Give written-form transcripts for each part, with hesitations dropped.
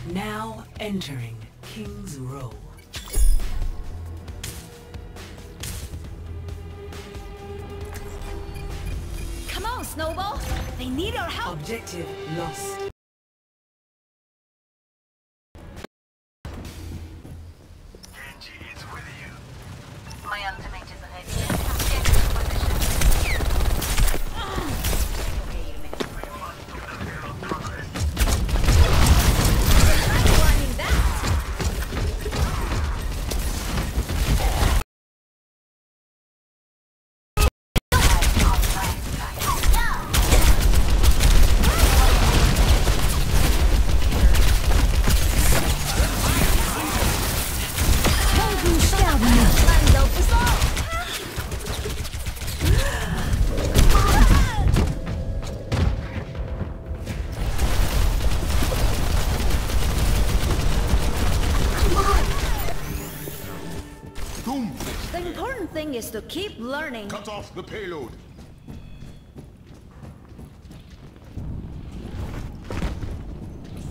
Now entering King's Row. Come on, Snowball! They need our help! Objective lost. Genji is with you. My ultimate is ready. Get into position. I'm learning that! The important thing is to keep learning. Cut off the payload.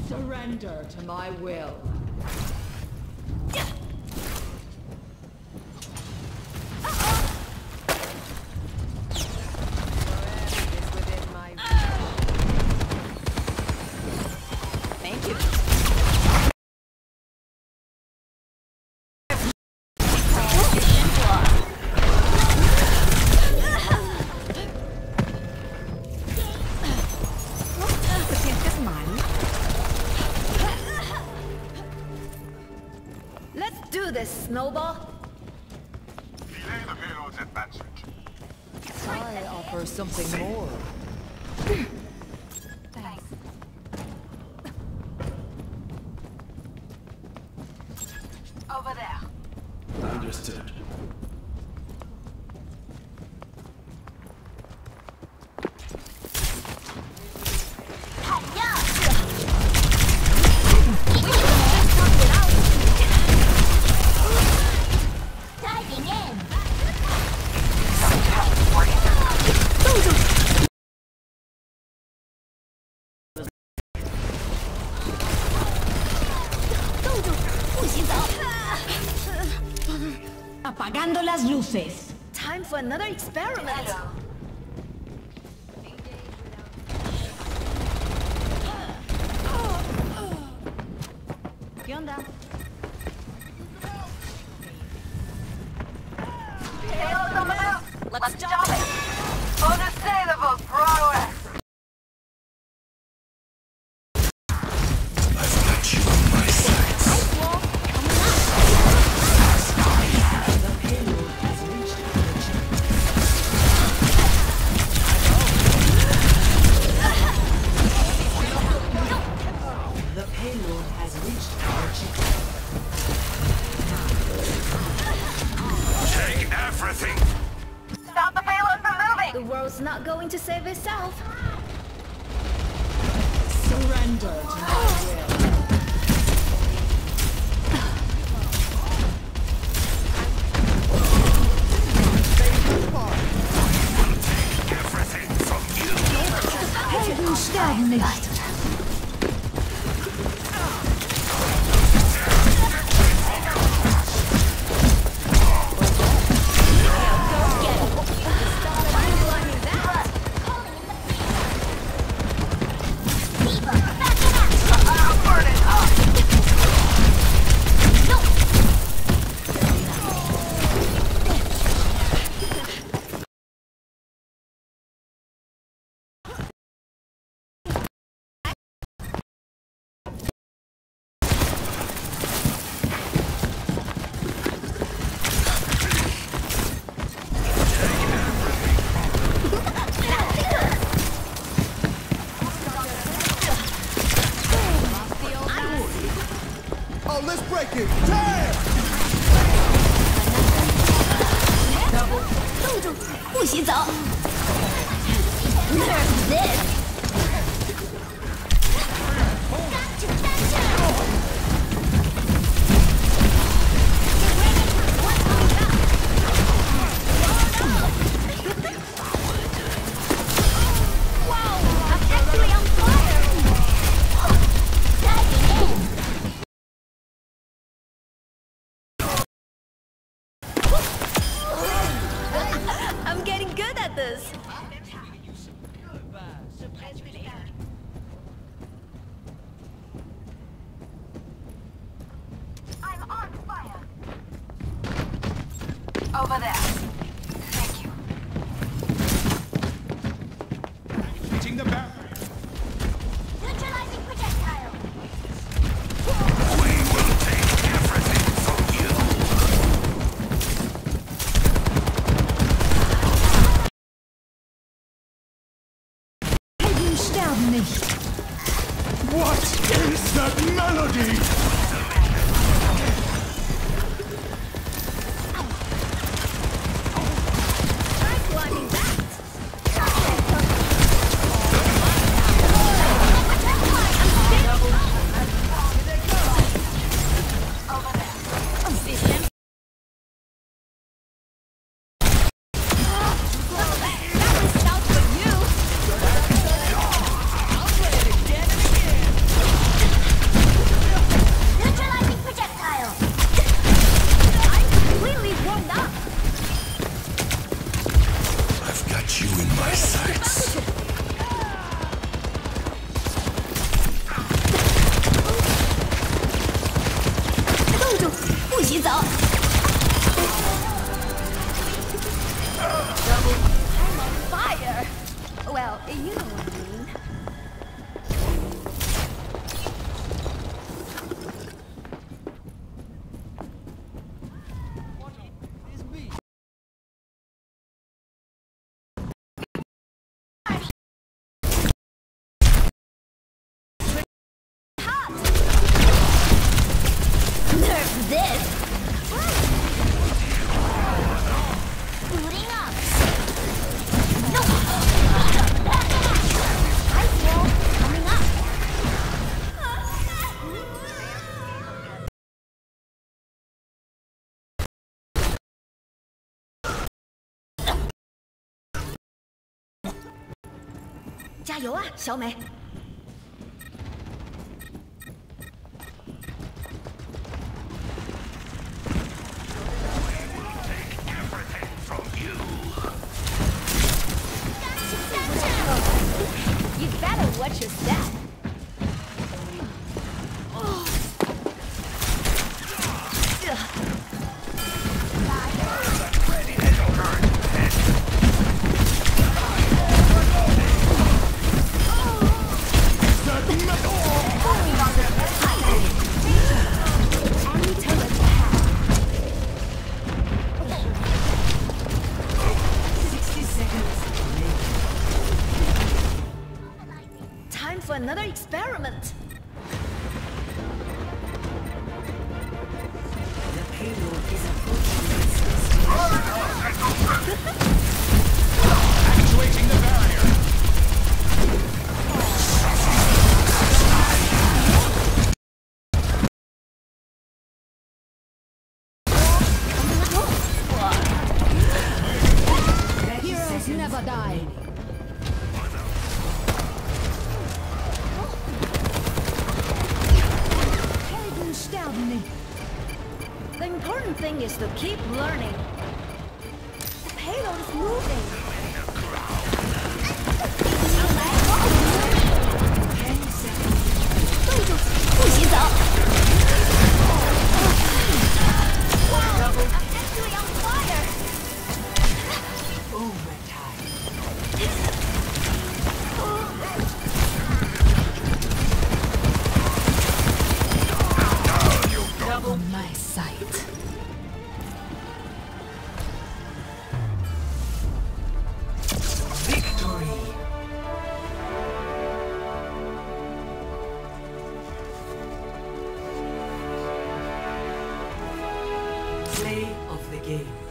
Surrender to my will. Thank you. Let's do this, Snowball. Delay the payload's advancement. I offer something more. Thanks. Over there. Understood. Diving in. Apagando las luces. Time for another experiment. ¿Qué onda? Payload's on the move. Let's stop it. Unassailable progress. I've got you on my sights. The payload has reached the payload has reached our chip. Take everything. Stop the payload from moving. The world's not going to save itself. Surrender to my will. Everything from you. Helden sterben nicht. Oh, let's break it. Damn! 冻住，不许走。Nerf this. Wow, I'm actually on fire. Diving in. Over there. Thank you. Reaching the barrier. Neutralizing projectile. We will take everything from you. Helden sterben nicht. What is that melody? Try climbing that. System. That was out for you. Neutralizing projectile. I'm completely warmed up. I've got you in my sights. 冻住，不许走。I'm on fire. Well, you know what I mean. Nerf this. Booting up. No. Ice wall coming up.加油啊，小美！ You better watch your step. Enemy turret ahead. 60 seconds remaining. Time for another experiment. The payload is approaching its destination. Actuating the barrier. Heroes never die. Helden sterben nicht. The important thing is to keep learning. The payload is moving. 10 seconds. 冻住，不许走。I'm actually on fire. Overtime. Double my sight. Victory. Play of the game.